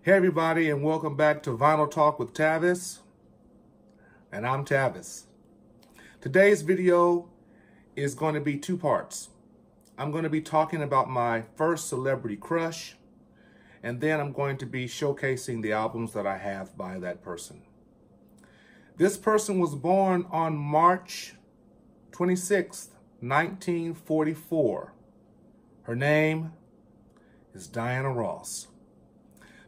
Hey everybody, and welcome back to Vinyl Talk with Tavis, and I'm Tavis. Today's video is going to be two parts. I'm going to be talking about my first celebrity crush, and then I'm going to be showcasing the albums that I have by that person. This person was born on March 26th, 1944. Her name is Diana Ross.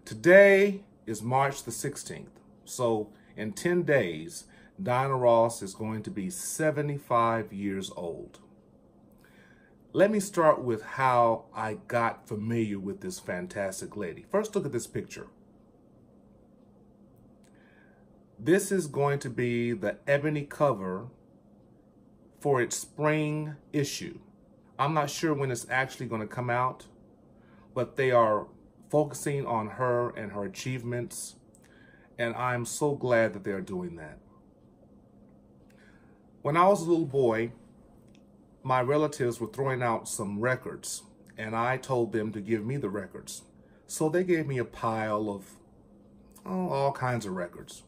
Today is March the 16th, so in 10 days, Diana Ross is going to be 75 years old. Let me start with how I got familiar with this fantastic lady. First, look at this picture. This is going to be the ebony cover for its spring issue. I'm not sure when it's actually going to come out, but they are focusing on her and her achievements, and I'm so glad that they're doing that. When I was a little boy, my relatives were throwing out some records, and I told them to give me the records. So they gave me a pile of all kinds of records.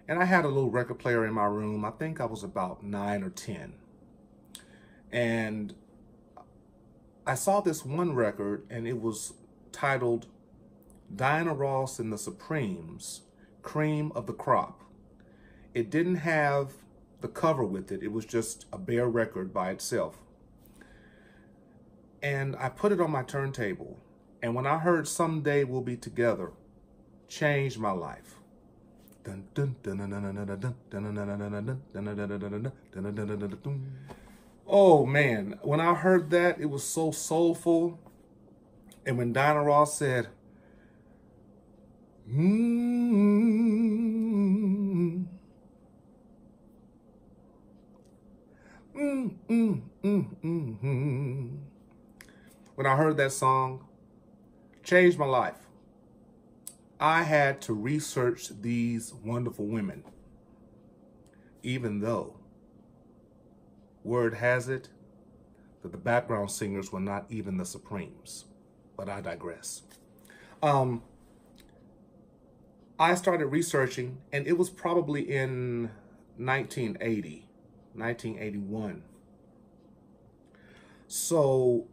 And I had a little record player in my room. I think I was about 9 or 10. And I saw this one record, and it was titled Diana Ross and the Supremes, Cream of the Crop. It didn't have the cover with it. It was just a bare record by itself. And I put it on my turntable. And when I heard Someday We'll Be Together, changed my life. Oh man, when I heard that, it was so soulful. And when Diana Ross said, when I heard that song, changed my life. I had to research these wonderful women, even though word has it that the background singers were not even the Supremes. But I digress. I started researching, and it was probably in 1981. So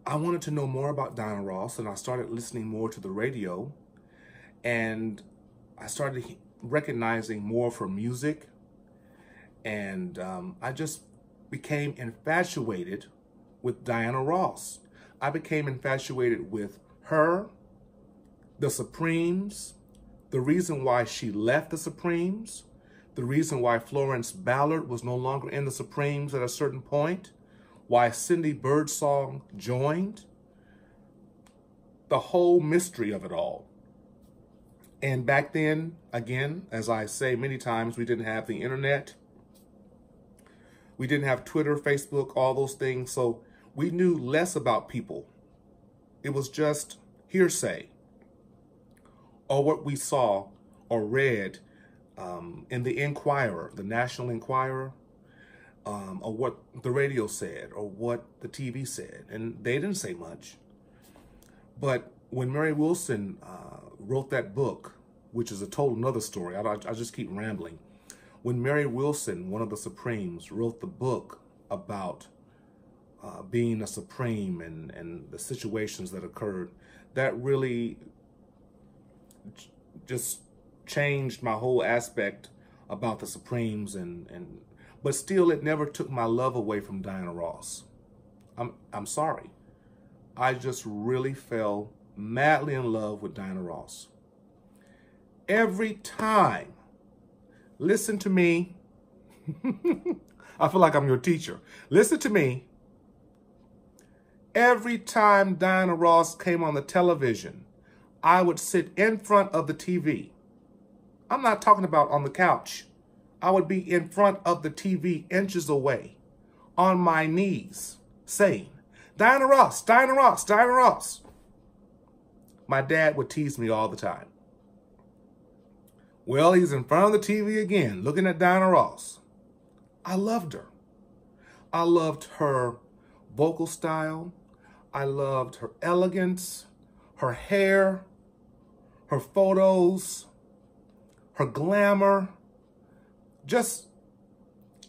I wanted to know more about Diana Ross, and I started listening more to the radio, and I started recognizing more of her music, and I just became infatuated with Diana Ross. I became infatuated with her, the Supremes, the reason why she left the Supremes, the reason why Florence Ballard was no longer in the Supremes at a certain point, why Cindy Birdsong joined, the whole mystery of it all. And back then, again, as I say many times, we didn't have the internet. We didn't have Twitter, Facebook, all those things. So we knew less about people. It was just hearsay, or what we saw or read in the Enquirer, the National Enquirer, or what the radio said, or what the TV said. And they didn't say much. But when Mary Wilson wrote that book, which is a total another story, I just keep rambling. When Mary Wilson, one of the Supremes, wrote the book about being a Supreme and the situations that occurred, that really just changed my whole aspect about the Supremes, but still it never took my love away from Diana Ross. I'm sorry. I just really fell madly in love with Diana Ross. Every time, listen to me. I feel like I'm your teacher. Listen to me. Every time Diana Ross came on the television, I would sit in front of the TV. I'm not talking about on the couch. I would be in front of the TV, inches away, on my knees, saying, Diana Ross, Diana Ross, Diana Ross. My dad would tease me all the time. Well, he's in front of the TV again, looking at Diana Ross. I loved her. I loved her vocal style. I loved her elegance, her hair, her photos, her glamour, just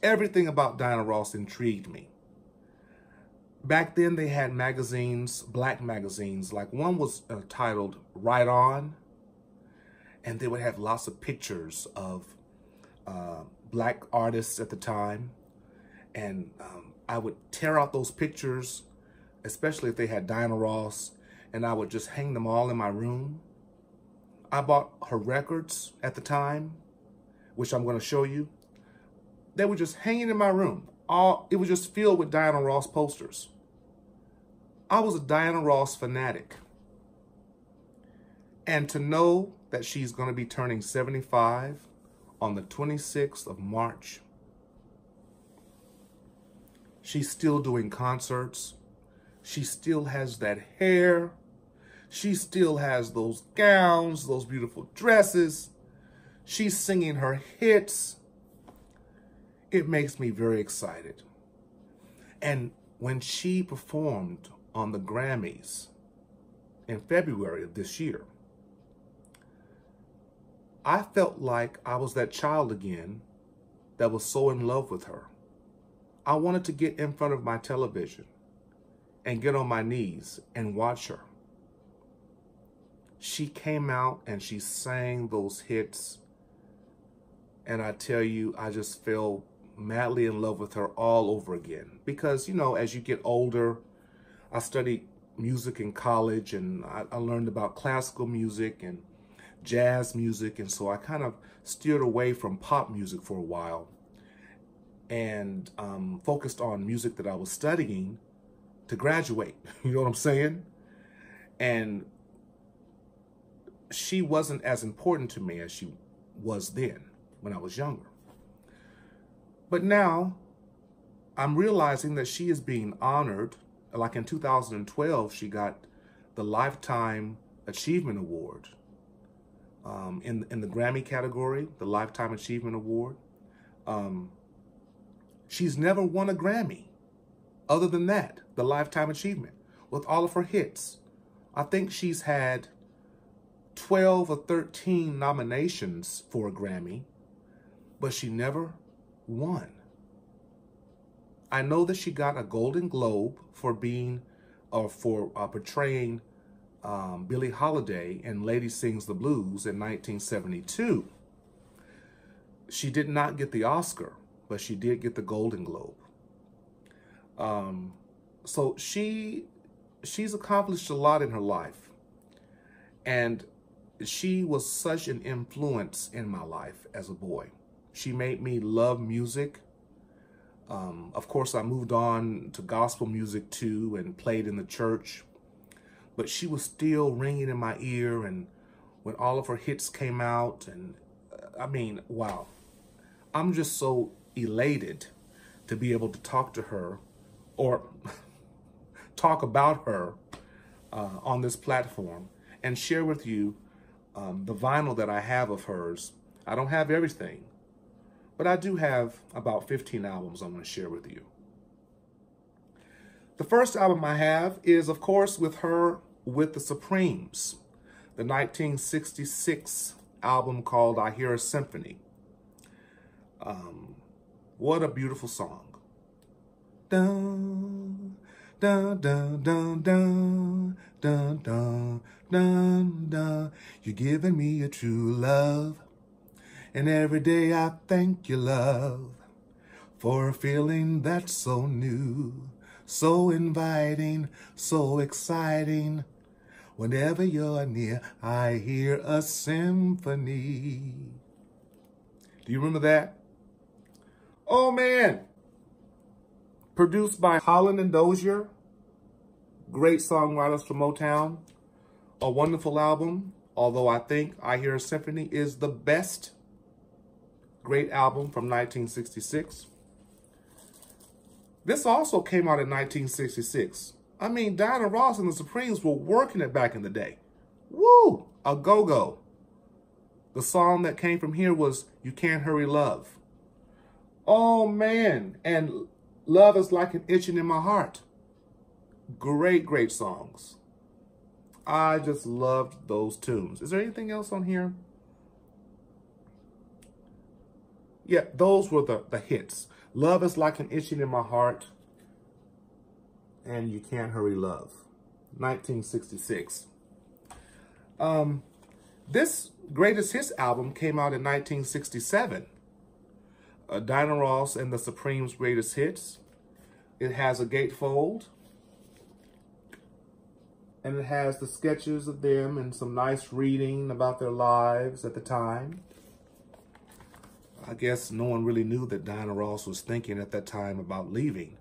everything about Diana Ross intrigued me. Back then they had magazines, black magazines, like one was titled Right On, and they would have lots of pictures of black artists at the time. And I would tear out those pictures, especially if they had Diana Ross, and I would just hang them all in my room. I bought her records at the time, which I'm going to show you. They were just hanging in my room. It was just filled with Diana Ross posters. I was a Diana Ross fanatic. And to know that she's going to be turning 75 on the 26th of March. She's still doing concerts. She still has that hair. She still has those gowns, those beautiful dresses. She's singing her hits. It makes me very excited. And when she performed on the Grammys in February of this year, I felt like I was that child again that was so in love with her. I wanted to get in front of my television and get on my knees and watch her. She came out and she sang those hits. And I tell you, I just fell madly in love with her all over again. Because, you know, as you get older, I studied music in college, and I learned about classical music and jazz music. And so I kind of steered away from pop music for a while and focused on music that I was studying to graduate. You know what I'm saying? And she wasn't as important to me as she was then when I was younger. But now I'm realizing that she is being honored. Like in 2012, she got the Lifetime Achievement Award in the Grammy category, the Lifetime Achievement Award. She's never won a Grammy other than that, the Lifetime Achievement, with all of her hits. I think she's had 12 or 13 nominations for a Grammy, but she never won. I know that she got a Golden Globe for portraying Billie Holiday in Lady Sings the Blues in 1972. She did not get the Oscar, but she did get the Golden Globe. So she's accomplished a lot in her life. And she was such an influence in my life as a boy. She made me love music. Of course, I moved on to gospel music too and played in the church. But she was still ringing in my ear, and when all of her hits came out, and I mean, wow. I'm just so elated to be able to talk to her or talk about her on this platform and share with you the vinyl that I have of hers. I don't have everything, but I do have about 15 albums I'm going to share with you. The first album I have is, of course, with her with the Supremes, the 1966 album called I Hear a Symphony. What a beautiful song. Dun, dun, dun, dun, dun, dun, dun, dun, dun. You're giving me a true love, and every day I thank you, love, for a feeling that's so new, so inviting, so exciting. Whenever you're near, I hear a symphony. Do you remember that? Oh, man. Produced by Holland and Dozier. Great songwriters from Motown. A wonderful album, although I think I Hear a Symphony is the best. Great album from 1966. This also came out in 1966. I mean, Diana Ross and the Supremes were working it back in the day. Woo! A go-go. The song that came from here was You Can't Hurry Love. Oh, man. And Love Is Like an Itching in My Heart. Great, great songs. I just loved those tunes. Is there anything else on here? Yeah, those were the hits. Love Is Like an Itching in My Heart and You Can't Hurry Love, 1966. This Greatest Hits album came out in 1967. Diana Ross and the Supremes' Greatest Hits. It has a gatefold. And it has the sketches of them and some nice reading about their lives at the time. I guess no one really knew that Diana Ross was thinking at that time about leaving.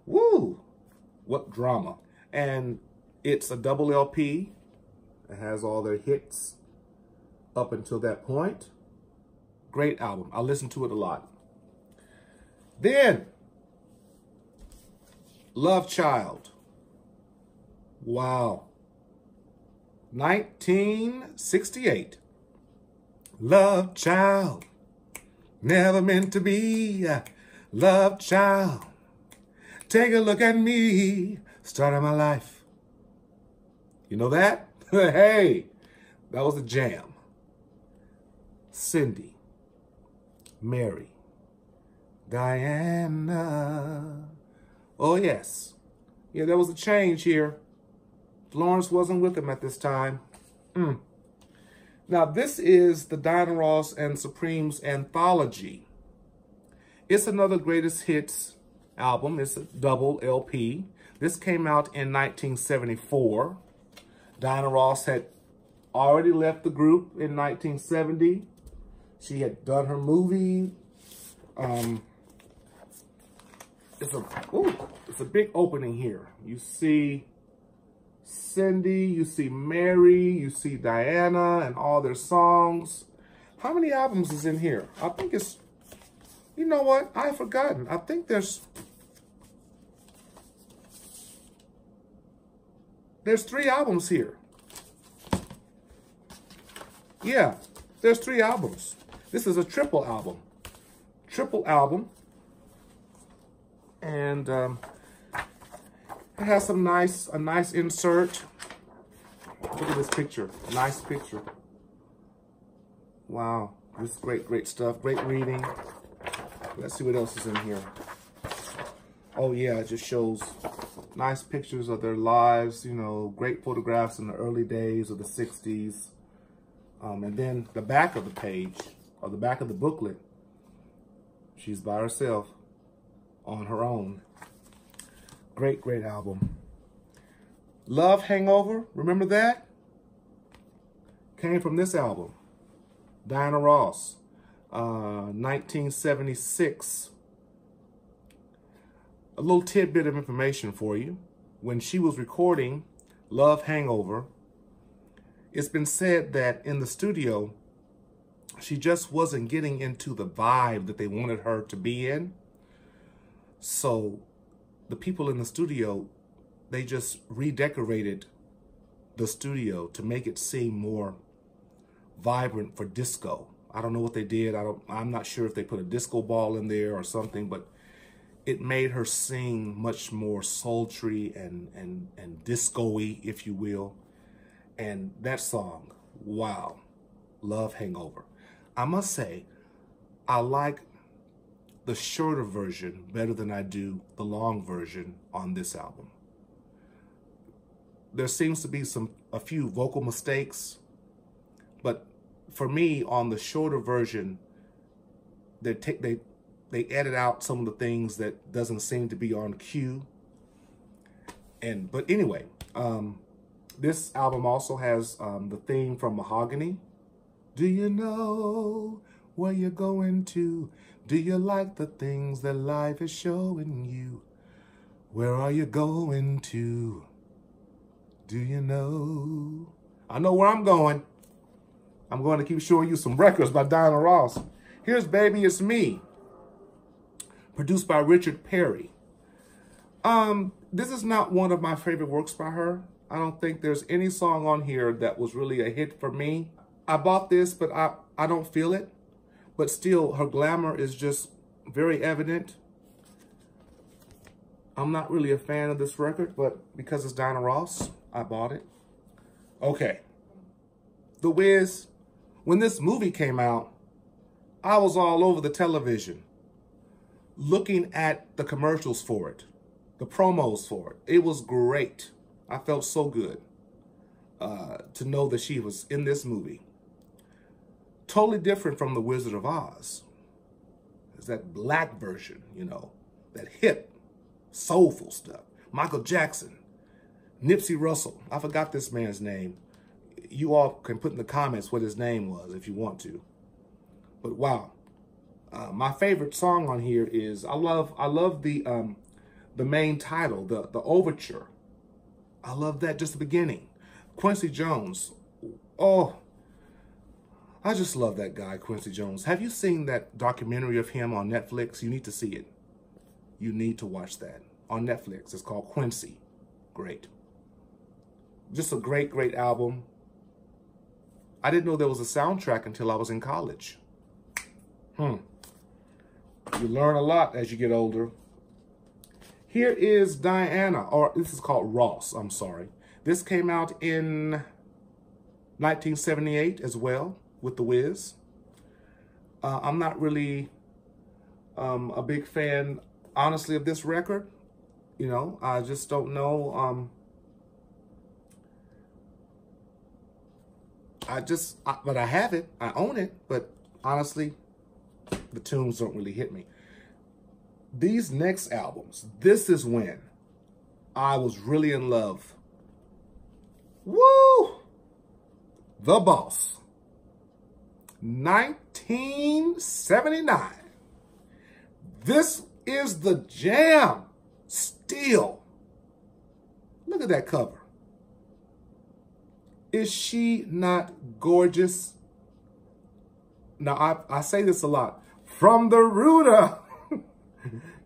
Woo! What drama. And it's a double LP. It has all their hits up until that point. Great album. I listen to it a lot. Then, Love Child. Wow. 1968. Love Child. Never meant to be. Love Child. Take a look at me. Starting my life. You know that? Hey, that was a jam. Cindy. Mary. Diana. Oh, yes. Yeah, there was a change here. Florence wasn't with him at this time. Now, this is the Diana Ross and Supremes Anthology. It's another Greatest Hits album. It's a double LP. This came out in 1974. Diana Ross had already left the group in 1970. She had done her movie. It's a big opening here. You see Cindy, you see Mary, you see Diana and all their songs. How many albums is in here? I think it's, you know what? I've forgotten. I think there's 3 albums here. Yeah, there's 3 albums. This is a triple album. And it has a nice insert. Look at this picture. Nice picture. Wow. This is great stuff. Great reading. Let's see what else is in here. Oh yeah, it just shows nice pictures of their lives, you know, great photographs in the early days of the 60s. And then the back of the page, or the back of the booklet, she's by herself on her own. Great album. Love Hangover, remember that? Came from this album. Diana Ross, 1976. A little tidbit of information for you. When she was recording Love Hangover, it's been said that in the studio, she just wasn't getting into the vibe that they wanted her to be in. So the people in the studio, they just redecorated the studio to make it seem more vibrant for disco. I don't know what they did. I'm not sure if they put a disco ball in there or something, but it made her sing much more sultry and disco-y, if you will. And that song, wow, Love Hangover. I must say, I like the shorter version better than I do the long version on this album. There seems to be a few vocal mistakes, but for me, on the shorter version, they edit out some of the things that doesn't seem to be on cue. But anyway, this album also has the theme from Mahogany. Do you know where you're going to? Do you like the things that life is showing you? Where are you going to? Do you know? I know where I'm going. I'm going to keep showing you some records by Diana Ross. Here's Baby It's Me, produced by Richard Perry. This is not one of my favorite works by her. I don't think there's any song on here that was really a hit for me. I bought this, but I don't feel it. But still, her glamour is just very evident. I'm not really a fan of this record, but because it's Diana Ross, I bought it. Okay. The Wiz, when this movie came out, I was all over the television looking at the commercials for it, the promos for it. It was great. I felt so good to know that she was in this movie. Totally different from The Wizard of Oz. It's that black version, you know, that hip, soulful stuff. Michael Jackson, Nipsey Russell. I forgot this man's name. You all can put in the comments what his name was if you want to. But wow. My favorite song on here is I love the main title, the overture. I love that, just the beginning. Quincy Jones. Oh, I just love that guy, Quincy Jones. Have you seen that documentary of him on Netflix? You need to see it. You need to watch that on Netflix. It's called Quincy. Great. Just a great, great album. I didn't know there was a soundtrack until I was in college. You learn a lot as you get older. Here is Diana, or this is called Ross, I'm sorry. This came out in 1978 as well with The Wiz. I'm not really a big fan, honestly, of this record. You know, I just don't know. But I have it, I own it, but honestly, the tunes don't really hit me. These next albums, this is when I was really in love. Woo! The Boss. 1979. This is the jam. Still. Look at that cover. Is she not gorgeous? Now, I say this a lot. From the rooter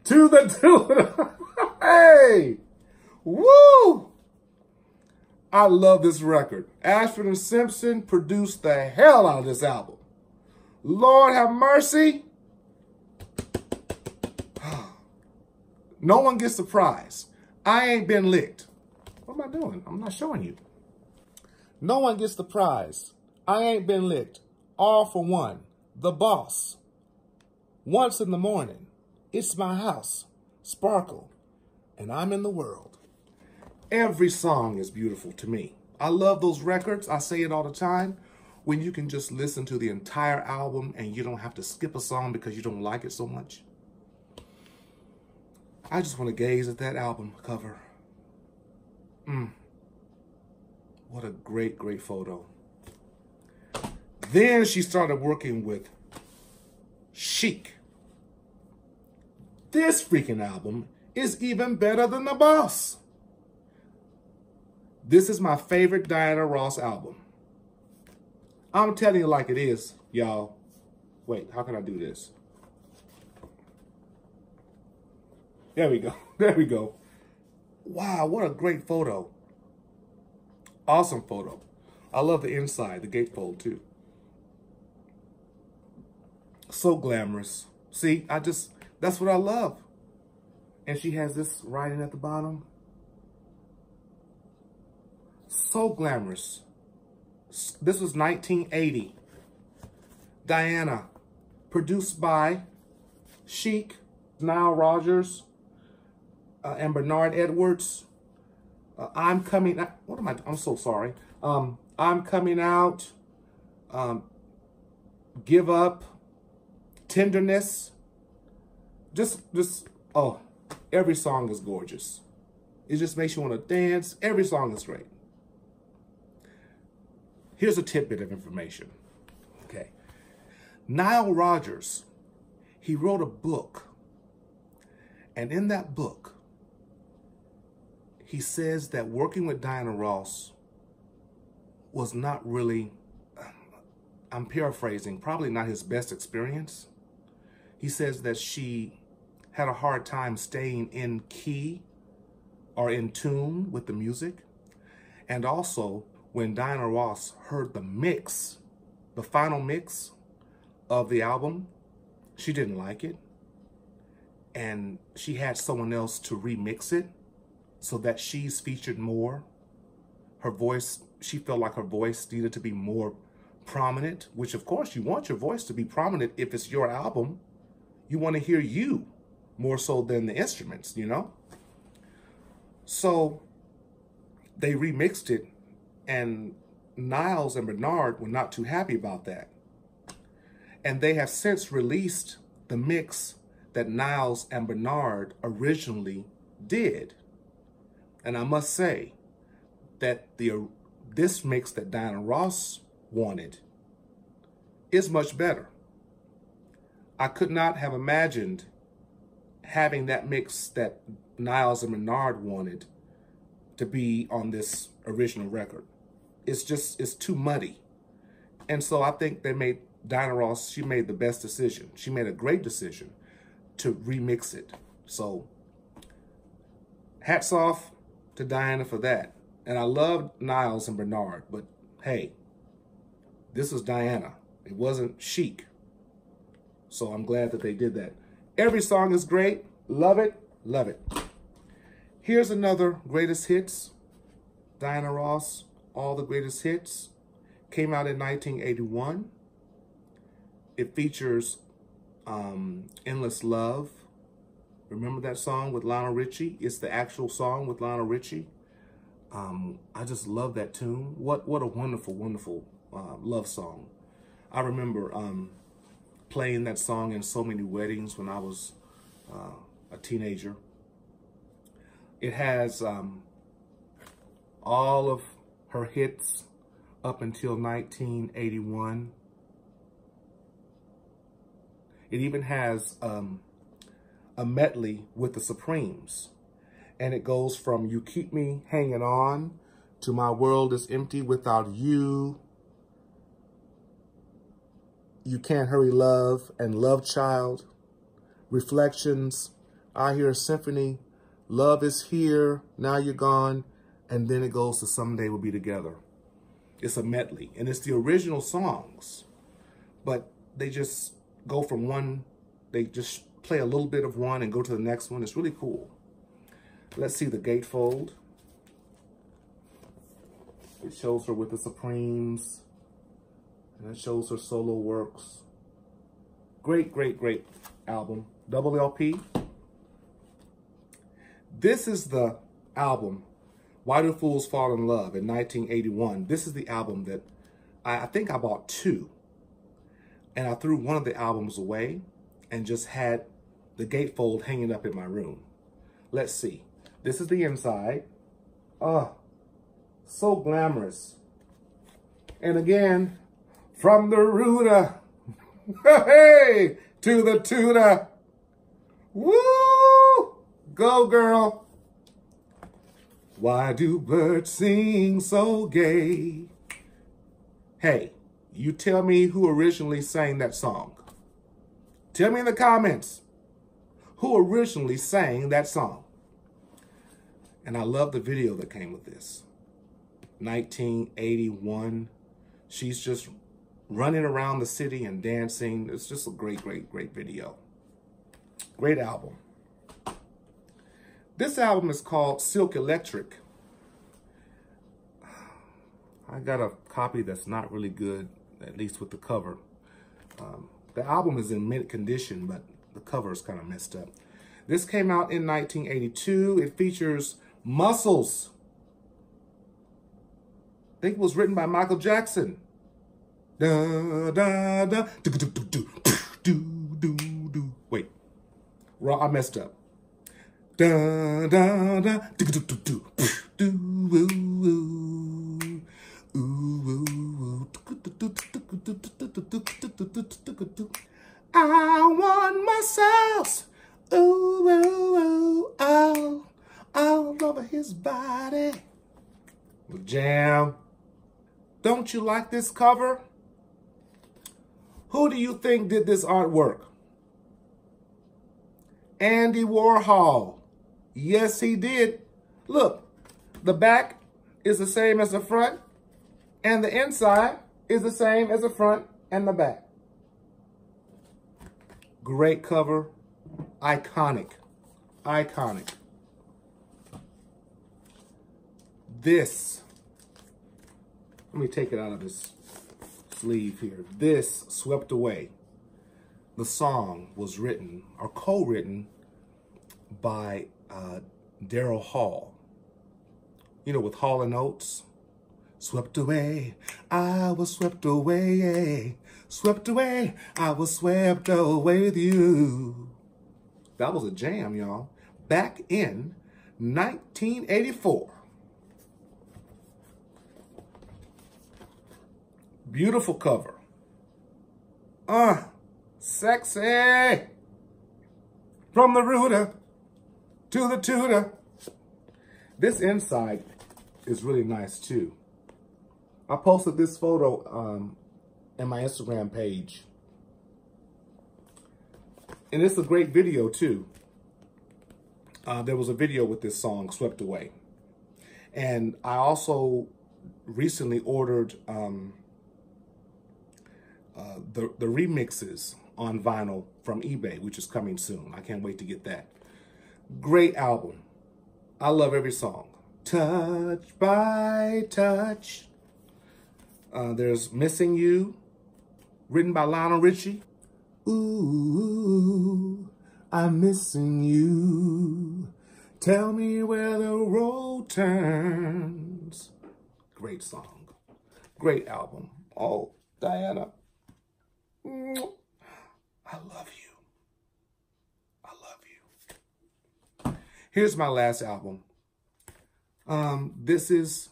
to the tutor. Hey! Woo! I love this record. Ashford and Simpson produced the hell out of this album. Lord have mercy. No one gets the prize. I ain't been licked. What am I doing? I'm not showing you. No one gets the prize. I ain't been licked. All for one. The Boss. Once in the morning. It's my house. Sparkle. And I'm in the world. Every song is beautiful to me. I love those records. I say it all the time. When you can just listen to the entire album and you don't have to skip a song because you don't like it so much. I just want to gaze at that album cover. What a great, great photo. Then she started working with Chic. This freaking album is even better than The Boss. This is my favorite Diana Ross album. I'm telling you like it is, y'all. Wait, how can I do this? There we go. There we go. Wow, what a great photo. Awesome photo. I love the inside, the gatefold too. So glamorous. See, that's what I love. And she has this writing at the bottom. So glamorous. This was 1980. Diana, produced by Chic, Nile Rodgers, and Bernard Edwards. I'm coming out. What am I? I'm so sorry. I'm coming out. Give up. Tenderness. Oh, every song is gorgeous. It just makes you want to dance. Every song is great. Here's a tidbit of information. Okay. Nile Rodgers, he wrote a book. And in that book, he says that working with Diana Ross was not really, I'm paraphrasing, probably not his best experience. He says that she had a hard time staying in key or in tune with the music. And also, when Diana Ross heard the mix, the final mix of the album, she didn't like it. and she had someone else to remix it so that she's featured more. Her voice, she felt like her voice needed to be more prominent, which of course you want your voice to be prominent if it's your album. You want to hear you more so than the instruments, you know? So they remixed it, and Niles and Bernard were not too happy about that. And they have since released the mix that Niles and Bernard originally did. And I must say that this mix that Diana Ross wanted is much better. I could not have imagined having that mix that Niles and Bernard wanted to be on this original record. It's too muddy. And so I think Diana Ross, she made the best decision. She made a great decision to remix it. So hats off to Diana for that. And I love Niles and Bernard, but hey, this is Diana. It wasn't Chic. So I'm glad that they did that. Every song is great. Love it. Love it. Here's another greatest hits. Diana Ross, All the Greatest Hits. Came out in 1981. It features Endless Love. Remember that song with Lionel Richie? It's the actual song with Lionel Richie. I just love that tune. What a wonderful, wonderful love song. I remember playing that song in so many weddings when I was a teenager. It has all of her hits up until 1981. It even has a medley with the Supremes. And it goes from You Keep Me Hanging On to My World Is Empty Without You, You Can't Hurry Love, and Love Child, Reflections, I Hear a Symphony, Love Is Here, Now You're Gone, and then it goes to Someday We'll Be Together. It's a medley, and it's the original songs, but they just go from one, they just play a little bit of one and go to the next one. It's really cool. Let's see the gatefold. It shows her with the Supremes, and it shows her solo works. Great, great, great album. Double LP. This is the album, Why Do Fools Fall in Love, in 1981. This is the album that I think I bought two. And I threw one of the albums away and just had the gatefold hanging up in my room. Let's see. This is the inside. Oh, so glamorous. And again, from the rooter, hey, to the tutor. Woo! Go, girl. Why do birds sing so gay? Hey, you tell me who originally sang that song. Tell me in the comments who originally sang that song. And I love the video that came with this. 1981. She's just running around the city and dancing. It's just a great, great, great video. Great album. This album is called Silk Electric. I got a copy that's not really good, at least with the cover. The album is in mint condition, but the cover is kind of messed up. This came out in 1982. It features Muscles. I think it was written by Michael Jackson. Da, da, da, do, do, do, do, do, do, do. Wait, I messed up. Da, da, da, do, do, do, do, do, ooh, ooh, ooh. I want myself, ooh, ooh, ooh, oh, all over his body. Jam. Don't you like this cover? Who do you think did this artwork? Andy Warhol. Yes, he did. Look, the back is the same as the front, and the inside is the same as the front and the back. Great cover. Iconic. Iconic. This, let me take it out of his sleeve here. This, Swept Away. The song was written or co-written by Daryl Hall. You know, with Hall and Oates. Swept away, I was swept away. Swept away, I was swept away with you. That was a jam, y'all. Back in 1984. Beautiful cover. Sexy. From the rooter to the tutor. This inside is really nice too. I posted this photo in my Instagram page. And it's a great video too. There was a video with this song, Swept Away. And I also recently ordered the remixes on vinyl from eBay, which is coming soon. I can't wait to get that. Great album. I love every song. Touch by touch. There's Missing You, written by Lionel Richie. Ooh, I'm missing you. Tell me where the road turns. Great song. Great album. Oh, Diana. I love you. I love you. Here's my last album. This is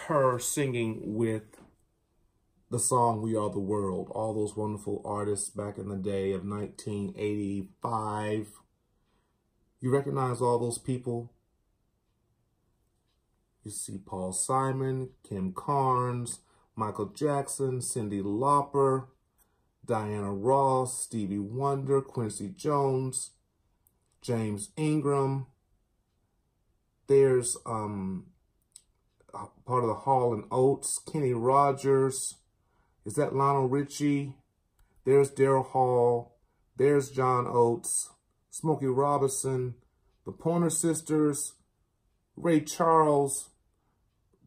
her singing with the song We Are the World. All those wonderful artists back in the day of 1985. You recognize all those people? You see Paul Simon, Kim Carnes, Michael Jackson, Cyndi Lauper, Diana Ross, Stevie Wonder, Quincy Jones, James Ingram. There's part of the Hall and Oates, Kenny Rogers. Is that Lionel Richie? There's Daryl Hall. There's John Oates, Smokey Robinson, the Pointer Sisters, Ray Charles,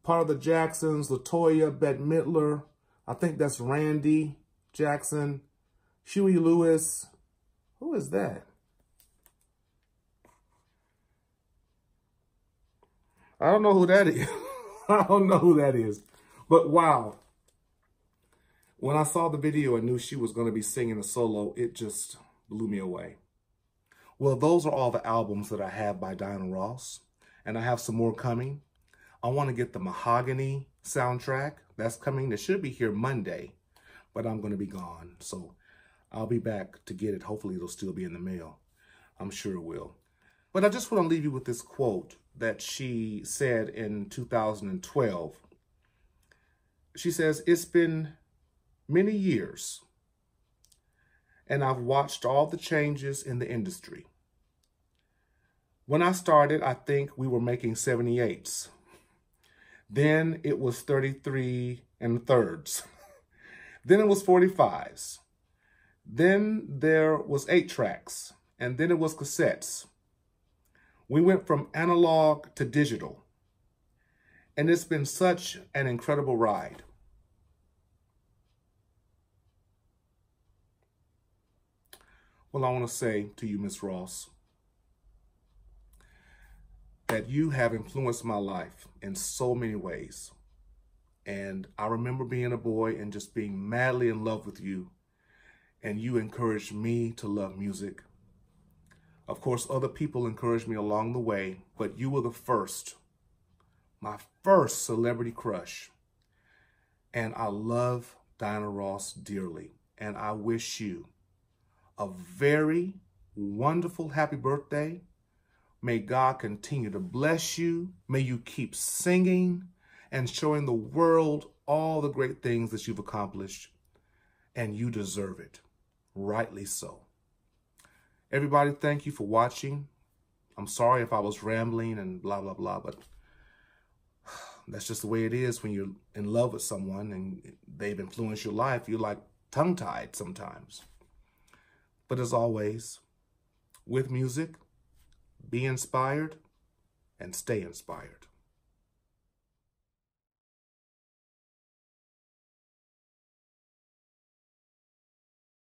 part of the Jacksons, LaToya, Bette Midler. I think that's Randy Jackson, Huey Lewis. Who is that? I don't know who that is. I don't know who that is. But wow. When I saw the video and knew she was going to be singing a solo, it just blew me away. Well, those are all the albums that I have by Diana Ross. And I have some more coming. I want to get the Mahogany soundtrack. That's coming. It should be here Monday. But I'm going to be gone. So I'll be back to get it. Hopefully it'll still be in the mail. I'm sure it will. But I just want to leave you with this quote that she said in 2012. She says, "It's been many years, and I've watched all the changes in the industry. When I started, I think we were making 78s. Then it was 33 1/3. Then it was 45s. Then there was 8 tracks, and then it was cassettes. We went from analog to digital, and it's been such an incredible ride." Well, I want to say to you, Miss Ross, that you have influenced my life in so many ways. And I remember being a boy and just being madly in love with you. And you encouraged me to love music. Of course, other people encouraged me along the way, but you were the first, my first celebrity crush. And I love Diana Ross dearly. And I wish you a very wonderful happy birthday. May God continue to bless you. May you keep singing and showing the world all the great things that you've accomplished. And you deserve it. Rightly so. Everybody, thank you for watching. I'm sorry if I was rambling and blah, blah, blah, but that's just the way it is when you're in love with someone and they've influenced your life. You're like tongue-tied sometimes. But as always, with music. Be inspired and stay inspired.